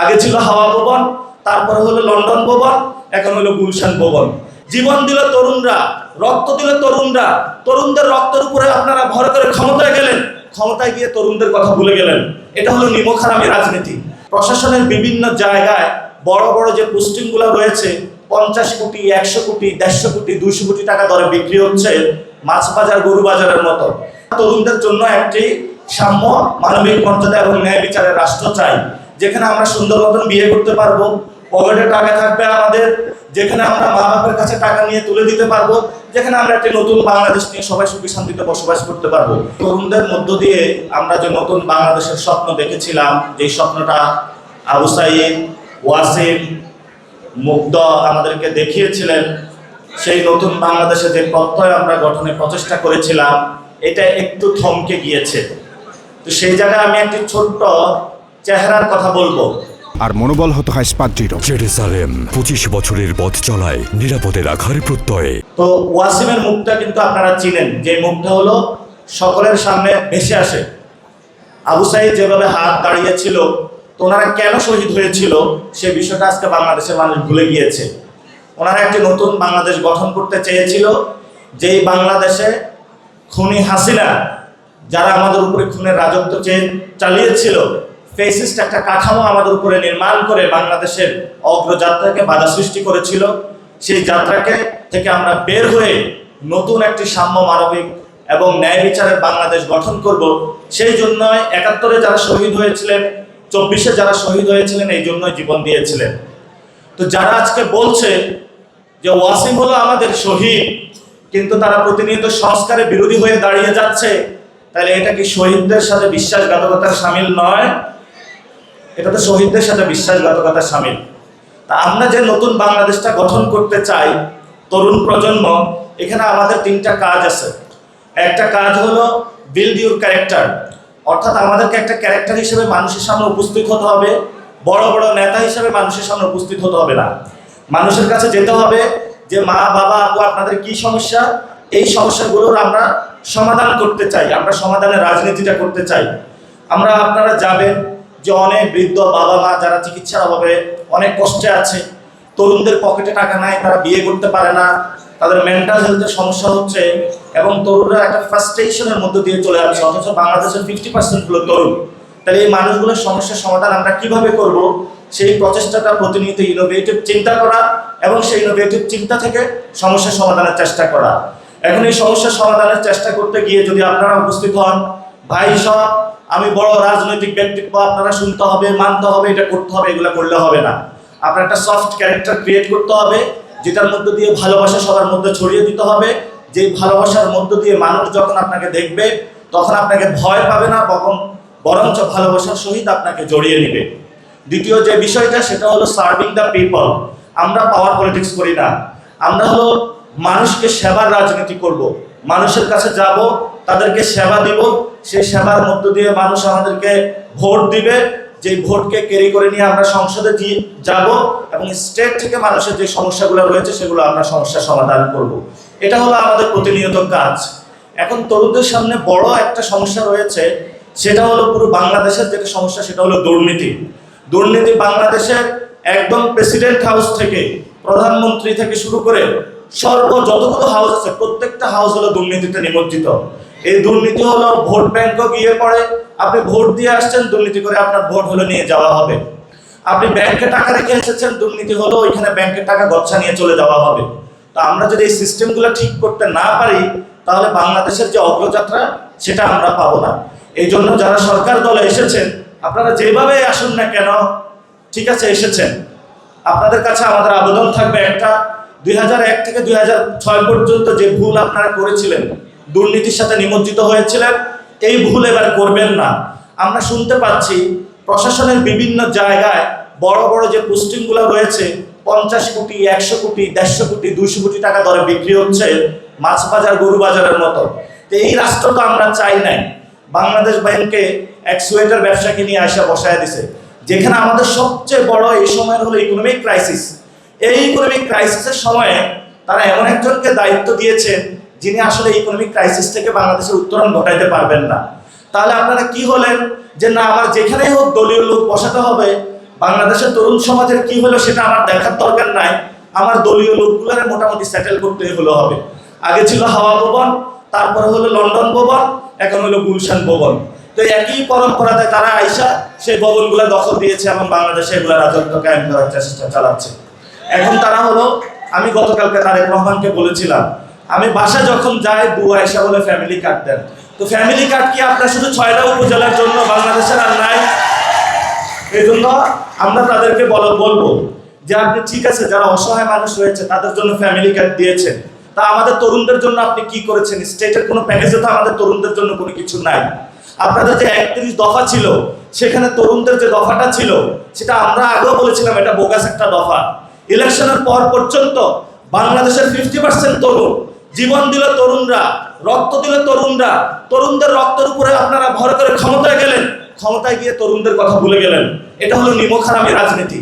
আগে ছিল হাওয়া ভবন, তারপরে হলো লন্ডন ভবন, এখন হলো গুলশান ভবন। জীবন দিল তরুণরা, রক্ত দিল তরুণরা, তরুণদের রক্তের উপরে আপনারা ভর করে ক্ষমতায় গেলেন, ক্ষমতায় গিয়ে তরুণদের কথা ভুলে গেলেন। এটা হলো নিমকহারামি রাজনীতি। প্রশাসনের বিভিন্ন জায়গায় বড় বড় যে পোস্টিংগুলো রয়েছে 50 কোটি, 100 কোটি, 150 কোটি, 200 কোটি টাকা দরে বিক্রি হচ্ছে মাছ বাজার, গরু বাজারের মতো। তরুণদের জন্য একটি সাম্য, মানবিক মর্যাদা এবং ন্যায় বিচারের রাষ্ট্র চাই, যেখানে আমরা সুন্দর মতন বিয়ে করতে পারবো, পকেটে টাকা থাকবে আমাদের, যেখানে আমরা মা বাবার কাছে টাকা নিয়ে তুলে দিতে পারবো, যেখানে আমরা একটি নতুন বাংলাদেশ নিয়ে সবাই সুখী শান্তিতে বসবাস করতে পারবো। তরুণদের মধ্য দিয়ে আমরা যে নতুন বাংলাদেশের স্বপ্ন দেখেছিলাম, যে স্বপ্নটা আবু সাঈদ, ওয়াসিম, মুগ্ধ আমাদেরকে দেখিয়েছিলেন, সেই নতুন বাংলাদেশে যে প্রত্যয় আমরা গঠনের প্রচেষ্টা করেছিলাম, এটা একটু থমকে গিয়েছে। তো সেই জায়গায় আমি একটি ছোট্ট চেহারার কথা বলবো। আর মনোবল হতে হয় স্পাদ্রিত। জেরুসালেম 25 বছরের পথ চলায় নিরাপদে রাখার প্রত্যয়ে। তো ওয়াসিমের মুখটা কিন্তু আপনারা চিনেন, যে মুখটা হলো সকলের সামনে ভেসে আসে। আবু সাঈদ যেভাবে হাত দাঁড়িয়েছিল, তো ওনারা কেন শহীদ হয়েছিল সে বিষয়টা আজকে বাংলাদেশের মানুষ ভুলে গিয়েছে। ওনারা একটি নতুন বাংলাদেশ গঠন করতে চেয়েছিল, যেই বাংলাদেশে খুনি হাসিনা যারা আমাদের উপরে খুনের রাজত্ব চালিয়েছিল, ফেসিস্ট একটা কাঠামো আমাদের উপরে নির্মাণ করে বাংলাদেশের অগ্রযাত্রাকে বাধা সৃষ্টি করেছিল, সেই যাত্রাকে থেকে আমরা বের হয়ে নতুন একটি সাম্য, মানবিক এবং ন্যায় বিচারের বাংলাদেশ গঠন করব। সেই জন্য 71-এ যারা শহীদ হয়েছিলেন, 24-এ যারা শহীদ হয়েছিলেন, এই জন্যই জীবন দিয়েছিলেন। তো যারা আজকে বলছে যে ওয়াসিম হলো আমাদের শহীদ, কিন্তু তারা প্রতিনিয়ত সংস্কারের বিরোধী হয়ে দাঁড়িয়ে যাচ্ছে, তাহলে এটা কি শহীদদের সাথে বিশ্বাসঘাতকতার সামিল নয়? এটা তো শহীদদের সাথে বিশ্বাসঘাতকতার সামিল। তা আমরা যে নতুন বাংলাদেশটা গঠন করতে চাই, তরুণ প্রজন্ম, এখানে আমাদের 3টা কাজ আছে। একটা কাজ হলো বিল্ড ইউর ক্যারেক্টার, অর্থাৎ আমাদেরকে একটা ক্যারেক্টার হিসেবে মানুষের সামনে উপস্থিত হতে হবে। বড় বড় নেতা হিসেবে মানুষের সামনে উপস্থিত হতে হবে না, মানুষের কাছে যেতে হবে যে মা বাবা আপু আপনাদের কি সমস্যা, এই সমস্যাগুলোর আমরা সমাধান করতে চাই, আমরা সমাধানের রাজনীতিটা করতে চাই। আমরা আপনারা যাবেন যে অনেক বৃদ্ধ বাবা মা যারা চিকিৎসার অভাবে অনেক কষ্টে আছে, তরুণদের পকেটে টাকা নাই, তারা বিয়ে করতে পারে না, তাদের মেন্টাল হেলথের সমস্যা হচ্ছে, এবং তরুণরা একটা ফ্রাস্ট্রেশনের মধ্যে দিয়ে চলে যাচ্ছে, অথচ বাংলাদেশের 50% হলো তরুণ। তাহলে এই মানুষগুলোর সমস্যার সমাধান আমরা কিভাবে করব, সেই প্রচেষ্টাটা প্রতিনিয়ত ইনোভেটিভ চিন্তা করা এবং সেই ইনোভেটিভ চিন্তা থেকে সমস্যা সমাধানের চেষ্টা করা। এখন এই সমস্যা সমাধানের চেষ্টা করতে গিয়ে যদি আপনারা উপস্থিত হন, ভাই সব আমি বড় রাজনৈতিক ব্যক্তিত্ব, আপনারা শুনতে হবে, মানতে হবে, এটা করতে হবে, এগুলো করলে হবে না। আপনার একটা সফট ক্যারেক্টার ক্রিয়েট করতে হবে, যেটার মধ্যে দিয়ে ভালোবাসা সবার মধ্যে ছড়িয়ে দিতে হবে। যে ভালোবাসার মধ্য দিয়ে মানুষ যখন আপনাকে দেখবে, তখন আপনাকে ভয় পাবে না, বরঞ্চ ভালোবাসার সহিত আপনাকে জড়িয়ে নেবে। দ্বিতীয় যে বিষয়টা, সেটা হলো সার্ভিং দ্য পিপল। আমরা পাওয়ার পলিটিক্স করি না, আমরা হলো মানুষকে সেবার রাজনীতি করব। মানুষের কাছে যাব, তাদেরকে সেবা দিব, সেই সেবার মধ্য দিয়ে মানুষ আমাদেরকে ভোট দিবে, যে ভোটকে ক্যারি করে নিয়ে আমরা সংসদে যাব এবং স্টেট থেকে মানুষের যে সমস্যাগুলো রয়েছে সেগুলো আমরা সমস্যা সমাধান করব। এটা হলো আমাদের প্রতিনিয়ত কাজ। এখন তরুণদের সামনে বড় একটা সমস্যা রয়েছে, সেটা হলো পুরো বাংলাদেশের যেটা সমস্যা, সেটা হলো দুর্নীতি। দুর্নীতি বাংলাদেশের একদম প্রেসিডেন্ট হাউস থেকে, প্রধানমন্ত্রী থেকে শুরু করে যতগুলো হাউস আছে, প্রত্যেকটা হাউস হলো দুর্নীতিতে নিমজ্জিত। এই দুর্নীতি হলো ভোট ব্যাংকও গিয়ে পড়ে, আপনি ভোট দিয়ে আসছেন, দুর্নীতি করে আপনার ভোট হলো নিয়ে যাওয়া হবে। আপনি ব্যাংকে টাকা রেখে এসেছেন, দুর্নীতি হলো ওইখানে ব্যাংকের টাকা গচ্ছা নিয়ে চলে যাওয়া হবে। তো আমরা যদি এই সিস্টেমগুলো ঠিক করতে না পারি, তাহলে বাংলাদেশের যে অগ্রযাত্রা সেটা আমরা পাবো না। এই জন্য যারা সরকার দলে এসেছেন, আপনারা যেভাবে আসুন না কেন, ঠিক আছে এসেছেন, আপনাদের কাছে আমাদের আবেদন থাকবে একটা, 2001 থেকে 2006 পর্যন্ত যে ভুল আপনারা করেছিলেন, দুর্নীতির সাথে নিমজ্জিত হয়েছিলেন, এই ভুল এবার করবেন না। আমরা শুনতে পাচ্ছি প্রশাসনের বিভিন্ন জায়গায় বড় বড় যে পোস্টিংগুলো রয়েছে 50 কোটি, 100 কোটি, 150 কোটি, 200 কোটি টাকা দরে বিক্রি হচ্ছে মাছ বাজার, গরু বাজারের মতো। তো এই রাষ্ট্র তো আমরা চাই নাই। বাংলাদেশ ব্যাংকে এক সোয়েটার ব্যবসাকে নিয়ে আসা বসায় দিছে, যেখানে আমাদের সবচেয়ে বড় এই সময়ের হলো ইকোনমিক ক্রাইসিস। এই ইকোনমিক ক্রাইসিসের সময়ে তারা এমন একজনকে দায়িত্ব দিয়েছেন, যিনি আসলে ইকোনমিক ক্রাইসিস থেকে বাংলাদেশের উত্তরণ ঘটাইতে পারবেন না। তাহলে আপনারা কি হলেন যে না, আমার যেখানেই হোক দলীয় লোক বসাতে হবে, বাংলাদেশের তরুণ সমাজের কি হলো সেটা আমার দেখার দরকার নাই, আমার দলীয় লোকগুলোরে মোটামুটি সেটেল করতে হলো হবে। আগে ছিল হাওয়া ভবন, তারপরে হলো লন্ডন ভবন, এখন হলো গুলশান ভবন। তো একই পরম্পরাতে তারা আইসা সেই ভবনগুলো দখল দিয়েছে এবং বাংলাদেশে এগুলো রাজত্ব কায়েম করার চেষ্টা চালাচ্ছে। এখন তারা হলো, আমি গতকালকে তারেক রহমানকে বলেছিলাম, আমি বাসা যখন যাই বুয়া আয়সা বলে ফ্যামিলি কার্ড দেন। তো ফ্যামিলি কার্ড কি আপনার শুধু 6টা উপজেলার জন্য, বাংলাদেশের আর নাই? এই জন্য আমরা তাদেরকে বলবো যে আপনি ঠিক আছে, যারা অসহায় মানুষ রয়েছে তাদের জন্য ফ্যামিলি কার্ড দিয়েছেন, তা আমাদের তরুণদের জন্য আপনি কি করেছেন? স্টেটের কোনো প্যাকেজে তো আমাদের তরুণদের জন্য কোনো কিছু নাই। আপনাদের যে 31 দফা ছিল, সেখানে তরুণদের যে দফাটা ছিল সেটা আমরা আগেও বলেছিলাম এটা বোগাস একটা দফা। ইলেকশনের পর পর্যন্ত বাংলাদেশের 50% তরুণ, জীবন দিল তরুণরা, রক্ত দিল তরুণরা, তরুণদের রক্তের উপরে আপনারা ভর করে ক্ষমতায় গেলেন, ক্ষমতায় গিয়ে তরুণদের কথা ভুলে গেলেন। এটা হলো নিমকহারামি রাজনীতি।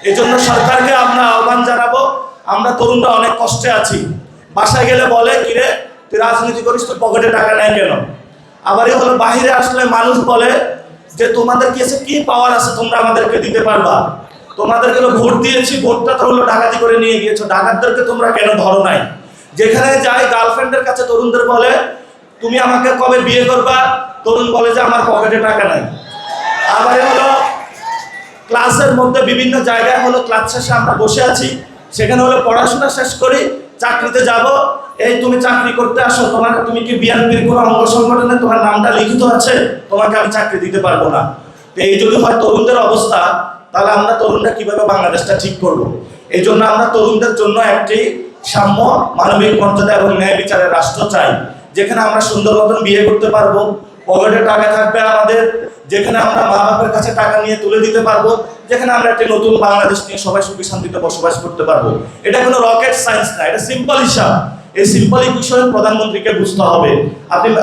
এই জন্য সরকারকে আমরা আহ্বান জানাবো, আমরা তরুণরা অনেক কষ্টে আছি। বাসায় গেলে বলে, কিরে তুই রাজনীতি করিস, তোর পকেটে টাকা নেয় কেন? আবার হলো বাহিরে আসলে মানুষ বলে যে তোমাদের কাছে কি পাওয়ার আছে তোমরা আমাদেরকে দিতে পারবা? তোমাদেরকে ভোট দিয়েছি, ভোটটা তো হলো ডাকাতি করে নিয়ে গিয়েছো, ডাকাতদেরকে তোমরা কেন ধরো নাই? যেখানে যাই গার্লফ্রেন্ডের কাছে তরুণদের বলে তুমি আমাকে কবে বিয়ে করবা, তরুণ বলে যে আমার পকেটে টাকা নাই। আবার হলো ক্লাসের মধ্যে বিভিন্ন জায়গায় হলো ক্লাস শেষে আমরা বসে আছি, সেখানে হলো পড়াশোনা শেষ করি, চাকরিতে যাব, এই তুমি চাকরি করতে আসো, তুমি কি বিএনপির কোনো অঙ্গ সংগঠনে তোমার নামটা লিখিত আছে, তোমাকে আমি চাকরি দিতে পারবো না। তো এই যদি হয় তরুণদের অবস্থা, তাহলে আমরা তরুণরা কিভাবে বাংলাদেশটা ঠিক করব? এই জন্য আমরা তরুণদের জন্য একটি সাম্য, মানবিক মর্যাদা এবং ন্যায় বিচারের রাষ্ট্র চাই, যেখানে আমরা সুন্দর মতন বিয়ে করতে পারবো, পকেটে টাকা থাকবে আমাদের, যেখানে আমরা মা বাবার কাছে টাকা নিয়ে তুলে দিতে পারবো, যেখানে আমরা একটি নতুন বাংলাদেশ নিয়ে সবাই সুখী শান্তিতে বসবাস করতে পারবো। এটা কোনো রকেট সায়েন্স না, এটা সিম্পল হিসাব। এই সিম্পল বিষয়ে প্রধানমন্ত্রীকে বুঝতে হবে।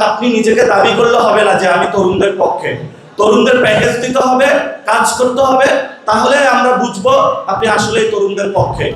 আপনি নিজেকে দাবি করলে হবে না যে আমি তরুণদের পক্ষে। তরুণদের প্যাকেজ দিতে হবে, কাজ করতে হবে, তাহলে আমরা বুঝবো আপনি আসলেই তরুণদের পক্ষে।